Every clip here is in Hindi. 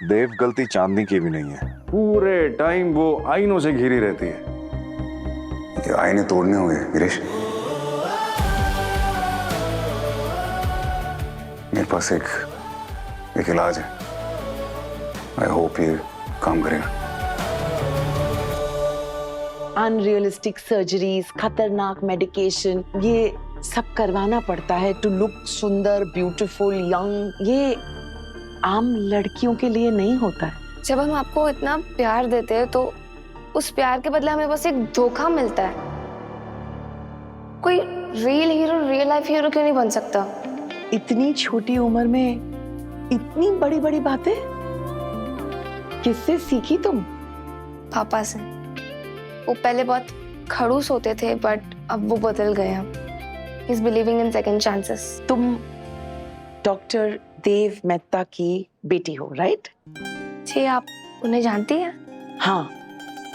देव, गलती चांदनी की भी नहीं है। पूरे टाइम वो आईनों से घिरी रहती है। ये आईने तोड़ने होंगे गिरीश। मेरे पास एक इलाज है। आई होप ये काम करेगा। अनरियलिस्टिक सर्जरीज, खतरनाक मेडिकेशन, ये सब करवाना पड़ता है टू लुक सुंदर, ब्यूटीफुल, यंग। ये आम लड़कियों के लिए नहीं होता है। जब हम आपको इतना प्यार देते हैं तो उस प्यार के बदले हमें बस एक धोखा मिलता है। कोई real hero real life hero क्यों नहीं बन सकता? इतनी छोटी उम्र में इतनी बड़ी बड़ी बातें किससे सीखी तुम? पापा से। वो पहले बहुत खड़ूस होते थे बट अब वो बदल गए हैं। He is believing in second chances. तुम डॉक्टर देव मेहता की बेटी हो, राइट? जी, आप उन्हें जानती हैं? हाँ।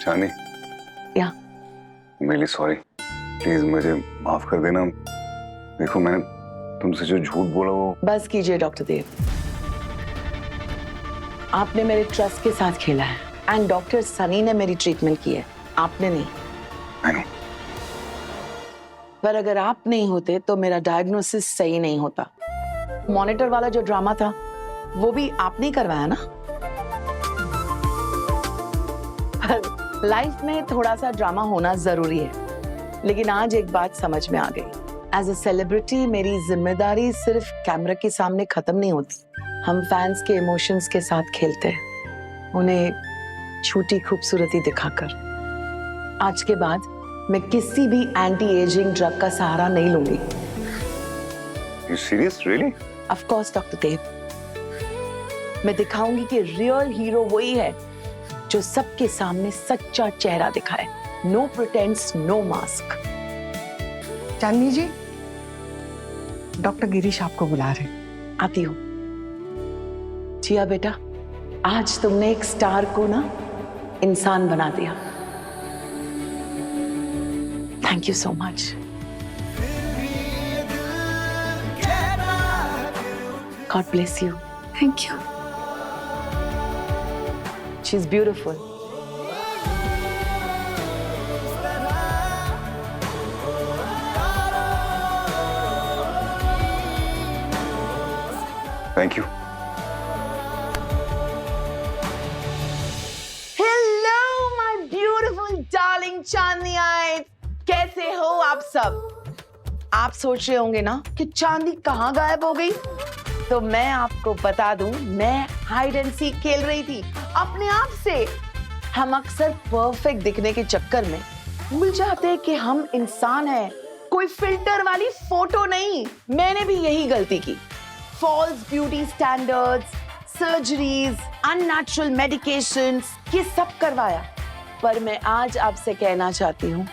चांदी, या मेरे लिए सॉरी। प्लीज मुझे माफ कर देना। देखो, मैंने तुमसे जो झूठ बोला वो। बस कीजिए डॉक्टर देव। आपने मेरे ट्रस्ट के साथ खेला है एंड डॉक्टर सनी ने मेरी ट्रीटमेंट की है, आपने नहीं। I know. पर अगर आप नहीं होते तो मेरा डायग्नोसिस सही नहीं होता। मॉनिटर वाला जो ड्रामा था वो भी आपने ही करवाया ना? पर लाइफ में थोड़ा सा ड्रामा होना जरूरी है। लेकिन आज एक बात समझ में आ गई। एज अ सेलिब्रिटी मेरी जिम्मेदारी सिर्फ कैमरा के सामने खत्म नहीं होती। हम फैंस के इमोशंस के साथ खेलते हैं, उन्हें छूटी खूबसूरती दिखाकर। आज के बाद मैं किसी भी एंटी एजिंग ड्रग का सहारा नहीं लूंगी। You serious? Really? Of course doctor Dev. मैं दिखाऊंगी कि रियल हीरो वही है जो सबके सामने सच्चा चेहरा दिखाए। No pretence, no mask. Chandni ji, doctor Girish आपको बुला रहे। आती हूँ। जिया बेटा, आज तुमने एक स्टार को ना इंसान बना दिया। Thank you so much. God bless you. Thank you. She's beautiful. Thank you. Hello, my beautiful darling Chandni eyes. कैसे हो आप सब? आप सोच रहे होंगे ना कि चांदी कहाँ गायब हो गई? तो मैं आपको बता दूं, मैं हाइड एंड सीक खेल रही थी अपने आप से। हम अक्सर परफेक्ट दिखने के चक्कर में भूल जाते हैं कि हम इंसान हैं, कोई फिल्टर वाली फोटो नहीं। मैंने भी यही गलती की। False beauty standards, surgeries, unnatural medications, ये सब करवाया। पर मैं आज आपसे कहना चाहती हूँ,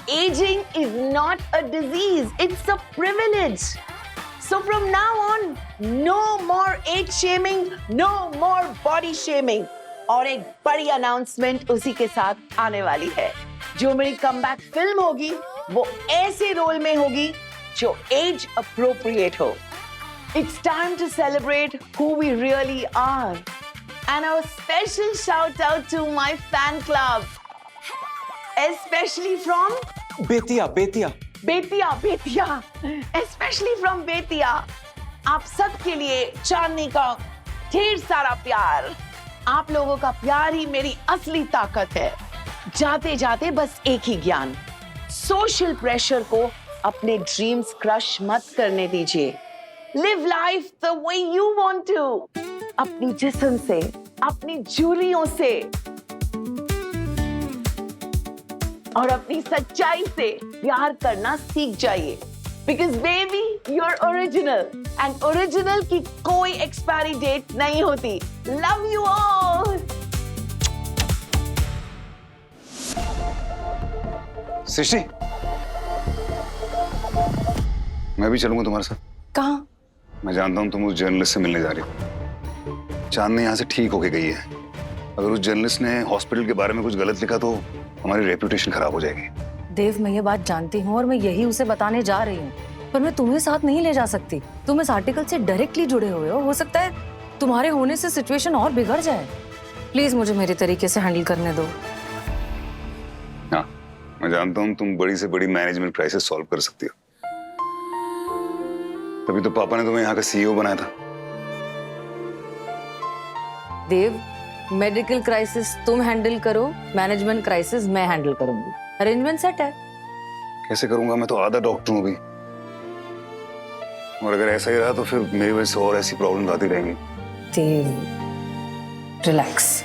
ageing is not a disease, it's a privilege. So from now on, no more age shaming, no more body shaming. और एक बड़ी अनाउंसमेंट उसी के साथ आने वाली है। जो मेरी कमबैक फिल्म होगी वो ऐसे रोल में होगी जो एज अप्रोप्रिएट हो। It's time to celebrate who we really are. And a special shout out to my fan club. Especially from Bettiah. especially from Bettiah. आप सबके लिए चांदनी का ढेर सारा प्यार। आप लोगों का प्यार ही मेरी असली ताकत है। जाते जाते बस एक ही ज्ञान, सोशल प्रेशर को अपने ड्रीम्स क्रश मत करने दीजिए। Live life the way you want to. अपनी जिस्म से, अपनी झुर्रियों से और अपनी सच्चाई से प्यार करना सीख जाइए। Because baby, you're original and original की कोई एक्सपायरी डेट नहीं होती। Love you all. सृष्टि, मैं भी चलूंगा तुम्हारे साथ। कहाँ? मैं जानता हूँ तुम उस जर्नलिस्ट से मिलने जा रही हो। चांदनी यहाँ से ठीक होके गई है। अगर उस जर्नलिस्ट ने हॉस्पिटल के बारे में कुछ गलत लिखा तो हमारी रेपुटेशन खराब हो जाएगी। देव, मैं ये बात जानती हूँ और मैं यही उसे बताने जा रही हूँ, पर मैं तुम्हें साथ नहीं ले जा सकती। तुम इस आर्टिकल से डायरेक्टली जुड़े हुए हो सकता है तुम्हारे होने से सिचुएशन और बिगड़ जाए। प्लीज मुझे मेरे तरीके से हैंडल करने दो। हाँ, मैं जानता हूँ तुम बड़ी से बड़ी मैनेजमेंट क्राइसिस सॉल्व कर सकती हो। तभी तो पापा ने तुम्हें यहाँ का सीईओ बनाया था। देव, मेडिकल क्राइसिस तुम हैंडल करो, मैनेजमेंट क्राइसिस मैं हैंडल करूंगी। अरेंजमेंट सेट है। कैसे करूंगा? मैं तो आधा डॉक्टर हूँ अभी, और अगर ऐसा ही रहा तो फिर मेरी वजह से और ऐसी प्रॉब्लम आती रहेंगी। देव, रिलैक्स।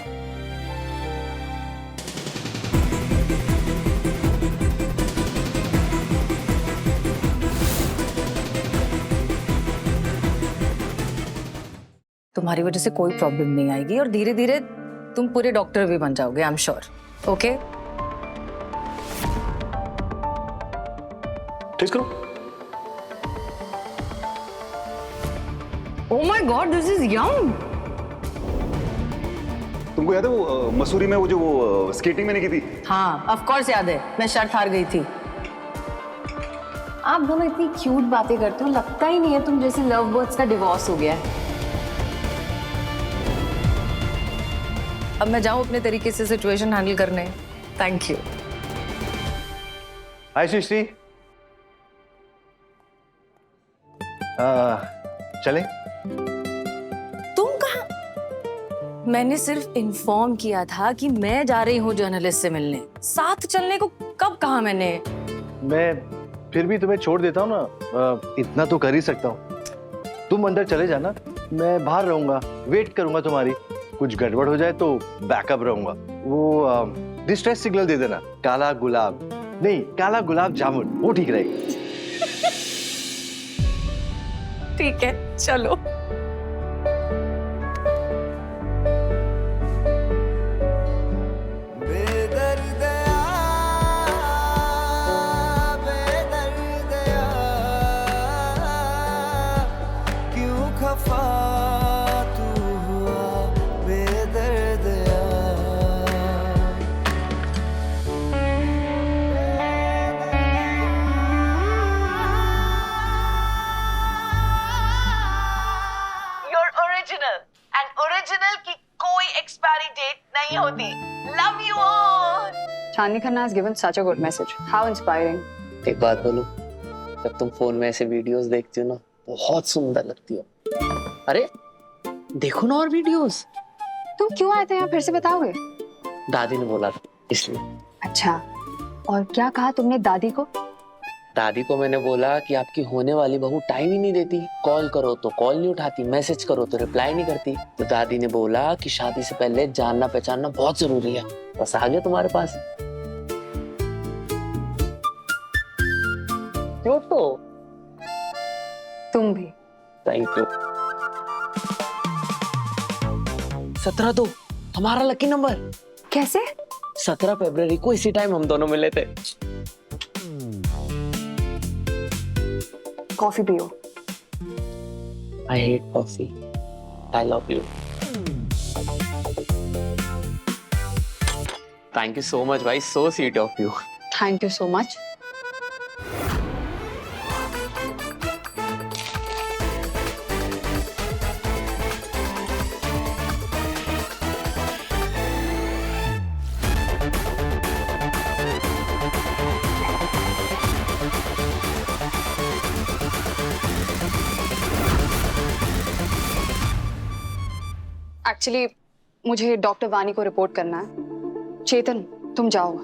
तुम्हारी वजह से कोई प्रॉब्लम नहीं आएगी और धीरे धीरे तुम पूरे डॉक्टर भी बन जाओगे, I am sure. Okay, test करो। Oh my god, this is yum. तुमको याद है वो मसूरी में वो स्केटिंग मैंने की थी? हाँ, ऑफ कोर्स याद है, मैं शर्ट हार गई थी। आप दोनों इतनी क्यूट बातें करते हो, लगता ही नहीं है तुम जैसे लव बर्ड्स का डिवोर्स हो गया है। अब मैं जाऊं अपने तरीके से सिचुएशन हैंडल करने। Thank you. हाय सृष्टि, चले? तुम कहाँ? मैंने सिर्फ इन्फॉर्म किया था कि मैं जा रही हूँ जर्नलिस्ट से मिलने। साथ चलने को कब कहा मैंने? मैं फिर भी तुम्हें छोड़ देता हूँ ना, इतना तो कर ही सकता हूँ। तुम अंदर चले जाना, मैं बाहर रहूंगा, वेट करूंगा तुम्हारी। कुछ गड़बड़ हो जाए तो बैकअप रहूंगा। वो डिस्ट्रेस सिग्नल दे देना, काला गुलाब नहीं, काला गुलाब जामुन, वो ठीक रहेगा। ठीक है, चलो। ओरिजिनल की कोई एक्सपायरी डेट नहीं होती। Love you all. Chandni Khanna has given such a good message. How inspiring. एक बात बोलूं, जब तुम फोन में ऐसे वीडियोस देखती हो ना, बहुत सुंदर लगती हो। अरे देखो ना और वीडियोस। तुम क्यों आए थे यहाँ, फिर से बताओगे? दादी ने बोला था इसलिए। अच्छा, और क्या कहा तुमने दादी को? दादी को मैंने बोला कि आपकी होने वाली बहू टाइम ही नहीं देती, कॉल करो तो कॉल नहीं उठाती, मैसेज करो तो रिप्लाई नहीं करती। तो दादी ने बोला कि शादी से पहले जानना पहचानना बहुत जरूरी है। बस आ गया तुम्हारे पास। क्यों तो? तुम भी। Thank you. 17 तो हमारा लकी नंबर। कैसे? 17 फरवरी को इसी टाइम हम दोनों मिले थे। कॉफी पियो। I hate coffee. I love you. Thank you so much, भाई. So sweet of you. Thank you so much. Actually मुझे डॉक्टर वानी को रिपोर्ट करना है। चेतन, तुम जाओ।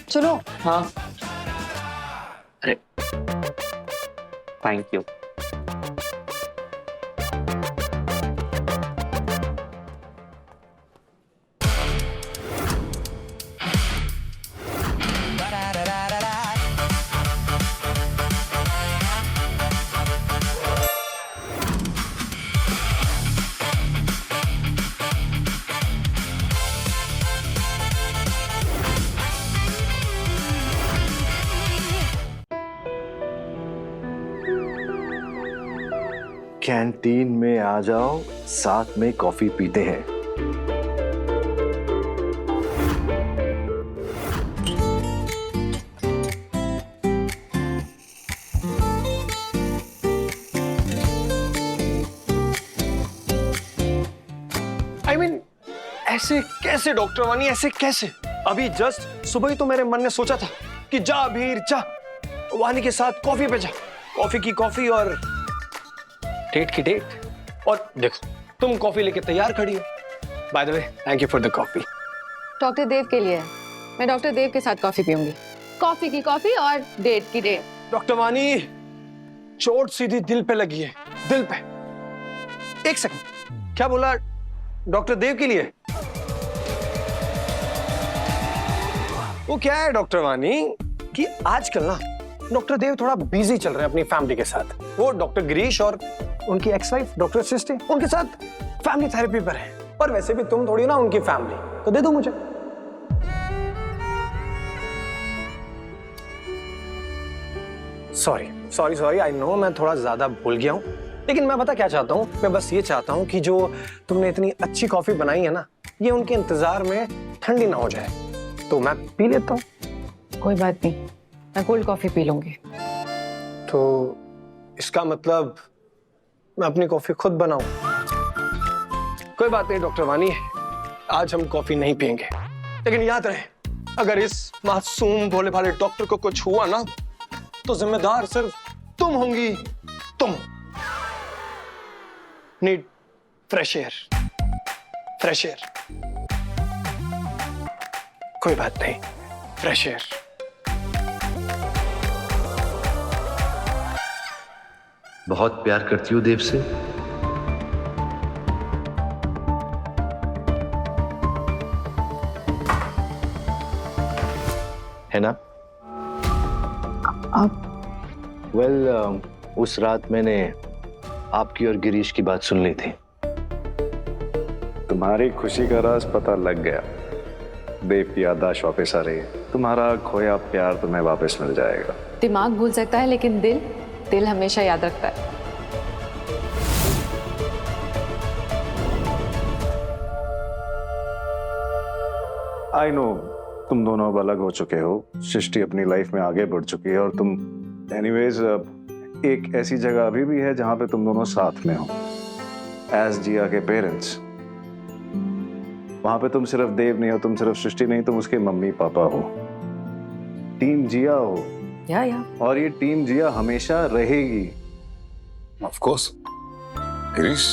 चलो। हाँ। अरे थैंक यू। कैंटीन में आ जाओ, साथ में कॉफी पीते हैं। ऐसे कैसे डॉक्टर वानी, ऐसे कैसे? अभी जस्ट सुबह ही तो मेरे मन ने सोचा था कि जा भीर जा, वानी के साथ कॉफी पे जा, कॉफी की कॉफी और डेट की डेट, और देखो तुम कॉफी लेके तैयार खड़ी हो। By the way, thank you for the coffee. Doctor Dev के लिए है, मैं डॉक्टर देव के साथ कॉफी पीऊंगी। कॉफी की कॉफी और डेट की डेट। डॉक्टर वानी, चोट सीधी दिल पे लगी है, दिल पे। एक सेकंड, क्या बोला? डॉक्टर देव के लिए? वो क्या है डॉक्टर वानी कि आजकल ना डॉक्टर देव थोड़ा बिजी चल रहे हैं अपनी फैमिली के साथ। वो डॉक्टर गिरीश और उनकी एक्स वाइफ डॉक्टर सृष्टि, उनके साथ फैमिली थेरेपी पर है। और वैसे भी तुम थोड़ी ना उनकी फैमिली, तो दे दो मुझे। Sorry sorry sorry, I know मैं थोड़ा ज्यादा भूल गया हूं, लेकिन मैं पता क्या चाहता हूं, मैं बस ये चाहता हूं कि जो तुमने इतनी अच्छी कॉफी बनाई है ना, ये उनके इंतजार में ठंडी ना हो जाए, तो मैं पी लेता हूं। कोई बात नहीं, मैं कोल्ड कॉफी पी लूंगी। तो इसका मतलब मैं अपनी कॉफी खुद बनाऊं? कोई बात नहीं डॉक्टर वानी, आज हम कॉफी नहीं पियेंगे, लेकिन याद रहे अगर इस मासूम भोले भाले डॉक्टर को कुछ हुआ ना, तो जिम्मेदार सिर्फ तुम होंगी, तुम। Need fresh air, fresh air. कोई बात नहीं, फ्रेश एयर। बहुत प्यार करती हूँ देव से। है ना? आप वेल, उस रात मैंने आपकी और गिरीश की बात सुन ली थी। तुम्हारी खुशी का राज पता लग गया। देव की याददाश्त वापस आ रही है, तुम्हारा खोया प्यार तुम्हें वापस मिल जाएगा। दिमाग भूल सकता है, लेकिन दिल हमेशा याद रखता है। आई नो तुम दोनों अब अलग हो चुके हो, सृष्टि अपनी लाइफ में आगे बढ़ चुकी है, और तुम एनीवेज एक ऐसी जगह अभी भी है जहां पे तुम दोनों साथ में हो एज जिया के पेरेंट्स। वहां पे तुम सिर्फ देव नहीं हो, तुम सिर्फ सृष्टि नहीं, तुम उसके मम्मी पापा हो, टीम जिया हो। या और ये टीम जिया हमेशा रहेगी। ऑफ कोर्स गिरीश,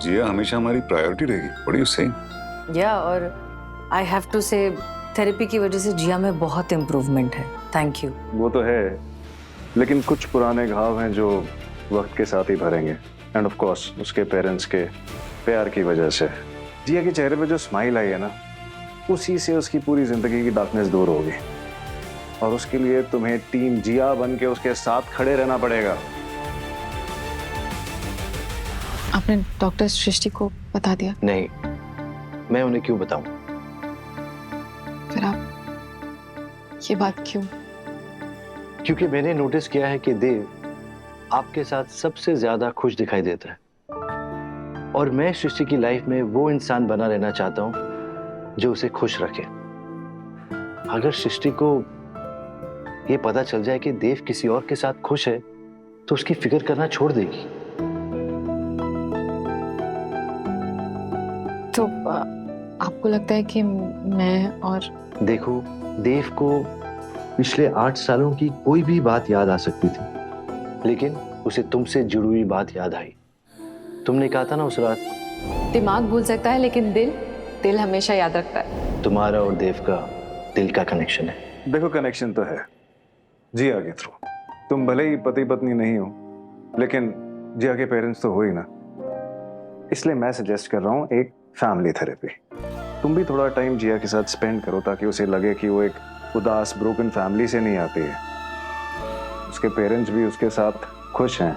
जिया हमेशा हमारी प्रायोरिटी रहेगी। What are you saying? Yeah, और I have to say therapy की वजह से जिया में बहुत इम्प्रूवमेंट है। Thank you. वो तो है, लेकिन कुछ पुराने घाव हैं जो वक्त के साथ ही भरेंगे, एंड ऑफ कोर्स उसके पेरेंट्स के प्यार की वजह से जिया के चेहरे पे जो स्माइल आई है ना, उसी से उसकी पूरी जिंदगी की डार्कनेस दूर होगी, और उसके लिए तुम्हें टीम जिया बन के उसके साथ खड़े रहना पड़ेगा। आपने डॉक्टर सृष्टि को बता दिया? नहीं, मैं उन्हें क्यों बताऊं? फिर आप ये बात क्यों? क्योंकि मैंने नोटिस किया है कि देव आपके साथ सबसे ज्यादा खुश दिखाई देता है, और मैं सृष्टि की लाइफ में वो इंसान बना रहना चाहता हूं जो उसे खुश रखे। अगर सृष्टि को ये पता चल जाए कि देव किसी और के साथ खुश है, तो उसकी फिक्र करना छोड़ देगी। तो आपको लगता है कि मैं और देखो, देव को पिछले 8 सालों की कोई भी बात याद आ सकती थी, लेकिन उसे तुमसे जुड़ी हुई बात याद आई। तुमने कहा था ना उस रात, दिमाग भूल सकता है, लेकिन दिल हमेशा याद रखता है। तुम्हारा और देव का दिल का कनेक्शन है। देखो, कनेक्शन तो है जिया के थ्रू। तुम भले ही पति पत्नी नहीं हो, लेकिन जिया के पेरेंट्स तो हो ही ना। इसलिए मैं सजेस्ट कर रहा हूँ एक फैमिली थेरेपी। तुम भी थोड़ा टाइम जिया के साथ स्पेंड करो, ताकि उसे लगे कि वो एक उदास ब्रोकन फैमिली से नहीं आती है, उसके पेरेंट्स भी उसके साथ खुश हैं।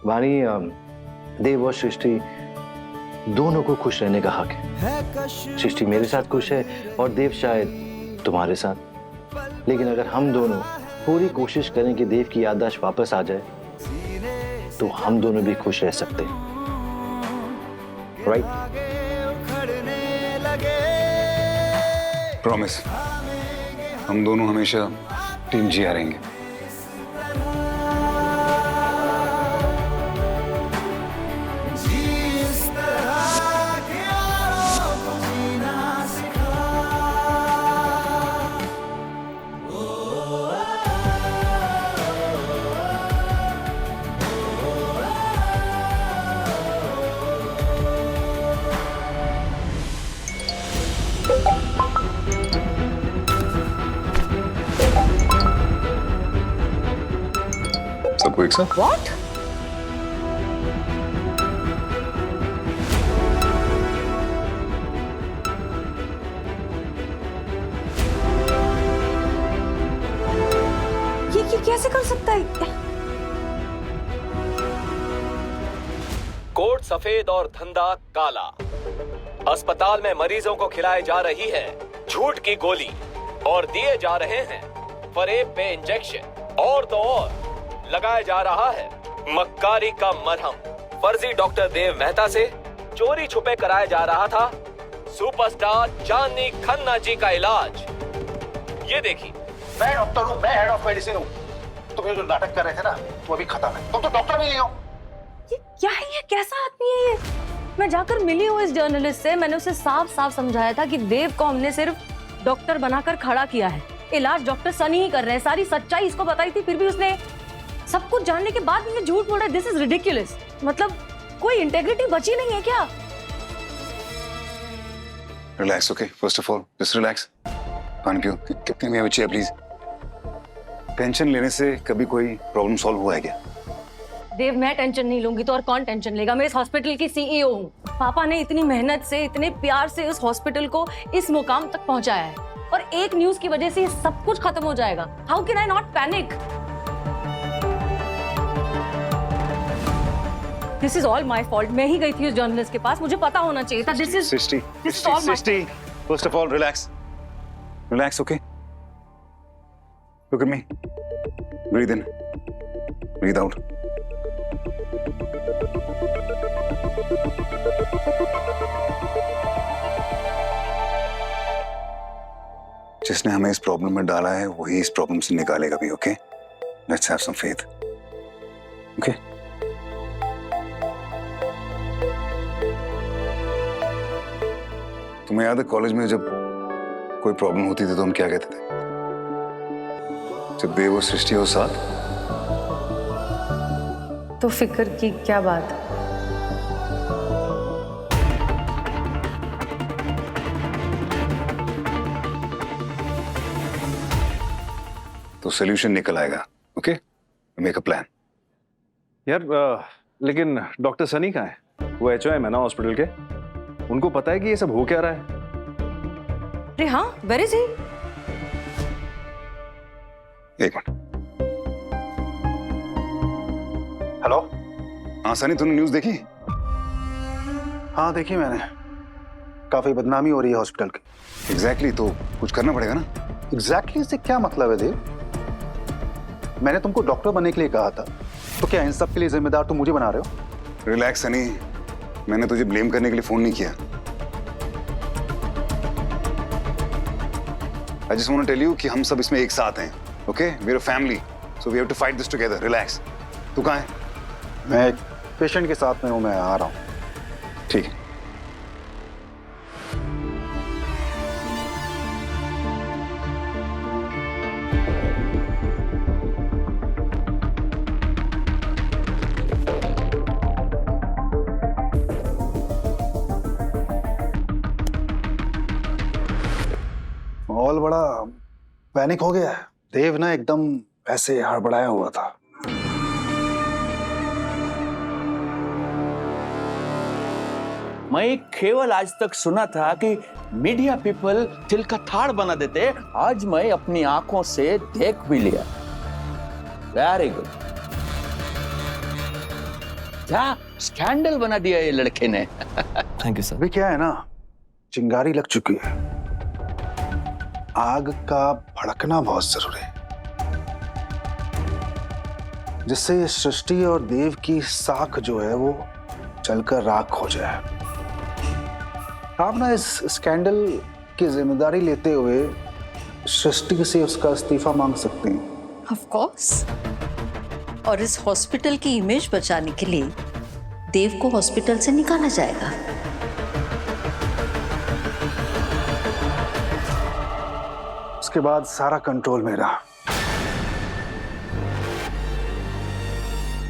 वाणी, देव और सृष्टि दोनों को खुश रहने का हक है। सृष्टि मेरे साथ खुश है और देव शायद तुम्हारे साथ, लेकिन अगर हम दोनों पूरी कोशिश करें कि देव की याददाश्त वापस आ जाए, तो हम दोनों भी खुश रह सकते हैं। राइट? प्रॉमिस, हम दोनों हमेशा टीम जिया रहेंगे। जी क्विक सर। व्हाट? ये कैसे कर सकता है? कोट सफेद और धंधा काला। अस्पताल में मरीजों को खिलाई जा रही है झूठ की गोली और दिए जा रहे हैं फरेब पे इंजेक्शन, और तो और लगाया जा रहा है मक्कारी का मरहम। फर्जी डॉक्टर देव मेहता से चोरी छुपे कराया जा रहा था सुपरस्टार चांदनी खन्ना जी का इलाज। ये देखिए, मैं डॉक्टर हूँ, मैं हेड ऑफ मेडिसिन हूँ। तुम ये जो नाटक कर रहे थे ना, वो अभी खत्म है। तुम तो डॉक्टर भी नहीं हो। ये क्या है? ये कैसा आदमी है ये? मैं जाकर मिली हूँ इस जर्नलिस्ट से, मैंने उसे साफ साफ समझाया था कि देव को हमने सिर्फ डॉक्टर बनाकर खड़ा किया है, इलाज डॉक्टर सनी ही कर रहे हैं। सारी सच्चाई इसको बताई थी, फिर भी उसने सब कुछ जानने के बाद भी झूठ बोल रहा है। This is ridiculous. मतलब कोई इंटेग्रिटी बची नहीं है क्या? Relax, okay? First of all just relax. पानी पियो। कितने में बच्चे प्लीज। टेंशन लेने से कभी कोई प्रॉब्लम सॉल्व हुआ है क्या? देव, मैं टेंशन नहीं लूंगी तो और कौन टेंशन लेगा? मैं इस हॉस्पिटल की सीईओ हूँ। पापा ने इतनी मेहनत से, इतने प्यार से इस हॉस्पिटल को इस मुकाम तक पहुंचाया है, और एक न्यूज की वजह से ये सब कुछ खत्म हो जाएगा। How can I not panic? This is all my fault. मैं ही गई थी उस जर्नलिस्ट के पास, मुझे पता होना चाहिए था। This is Srishti, first of all relax, relax, okay? Look at me, breathe in, breathe out. जिसने हमें इस प्रॉब्लम में डाला है वही इस प्रॉब्लम से निकालेगा भी, okay? Let's have some faith, okay? तुम्हें याद है कॉलेज में जब कोई प्रॉब्लम होती थी तो हम क्या कहते थे? जब देव और सृष्टि हो साथ। तो फिक्र की क्या बात? तो सोल्यूशन निकल आएगा, ओके? Make a plan. यार लेकिन डॉक्टर सनी कहाँ है? वो HOM है ना हॉस्पिटल के, उनको पता है कि ये सब हो क्या रहा है? अरे हाँ, वेयर इज ही? एक मिनट। हेलो। हाँ सनी, तूने न्यूज़ देखी? हाँ देखी मैंने। काफी बदनामी हो रही है हॉस्पिटल की। एग्जैक्टली, तो कुछ करना पड़ेगा ना। एग्जैक्टली से क्या मतलब है देव? मैंने तुमको डॉक्टर बनने के लिए कहा था, तो क्या इन सब के लिए जिम्मेदार तुम मुझे बना रहे हो? रिलैक्स सनी, मैंने तुझे ब्लेम करने के लिए फोन नहीं किया। I just want to tell you कि हम सब इसमें एक साथ हैं, okay? We're a family, so we have to fight this together. Relax. तू कहाँ है? मैं एक पेशेंट के साथ में हूँ, मैं आ रहा हूँ। ठीक है। माहौल बड़ा पैनिक हो गया है। देव ना एकदम ऐसे हड़बड़ाया हुआ था। मैं केवल आज तक सुना था कि मीडिया पीपल दिल का थाड़ बना देते, आज मैं अपनी आंखों से देख भी लिया। Very good. क्या स्कैंडल बना दिया ये लड़के ने। Thank you sir. अभी क्या है ना, चिंगारी लग चुकी है, आग का भड़कना बहुत जरूरी है, जिससे ये सृष्टि और देव की साख जो है वो जलकर राख हो जाए। आप ना इस स्कैंडल की जिम्मेदारी लेते हुए सृष्टि से उसका इस्तीफा मांग सकते हैं। Of course. और इस हॉस्पिटल की इमेज बचाने के लिए देव को हॉस्पिटल से निकाला जाएगा। उसके बाद सारा कंट्रोल मेरा,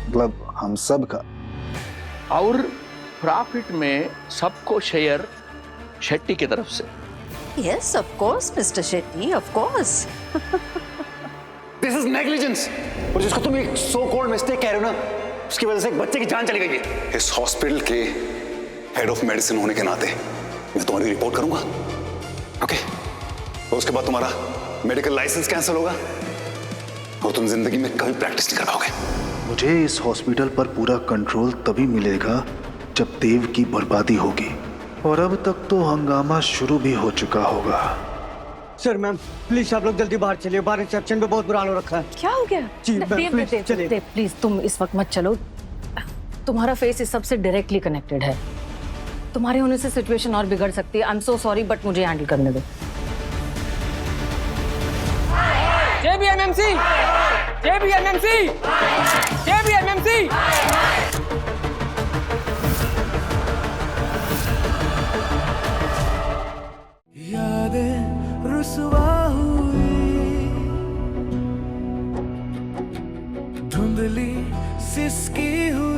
मतलब हम सब का। और प्रॉफिट में सबको शेयर शेट्टी की तरफ से। Yes of course mister Shetty, of course. This is negligence. और जिसको तुम एक सो कॉल्ड मिस्टेक कह रहे हो ना, उसकी वजह से एक बच्चे की जान चली गई है। इस हॉस्पिटल के हेड ऑफ मेडिसिन होने के नाते मैं तुम्हारी रिपोर्ट करूंगा, ओके? और उसके बाद तुम्हारा मेडिकल लाइसेंस कैंसिल होगा और तुम जिंदगी में कभी प्रैक्टिस नहीं कर पाओगे। मुझे इस हॉस्पिटल पर पूरा कंट्रोल तभी मिलेगा जब देव की बर्बादी होगी, और अब तक तो हंगामा शुरू भी हो चुका होगा। सर मैम प्लीज आप लोग जल्दी बाहर चलिए, बाहर रिसेप्शन पे बहुत बुरा हाल हो रखा है। क्या हो गया? जी देव प्लीज तुम इस वक्त मत चलो, तुम्हारा फेस इस सबसे डायरेक्टली कनेक्टेड है, तुम्हारे होने से सिचुएशन और बिगड़ सकती है। I am so sorry but मुझे हैंडल करने दो। JBMMC JBMMC JBMMC यादें रुसवा हुई धुंधली सिसकी हुई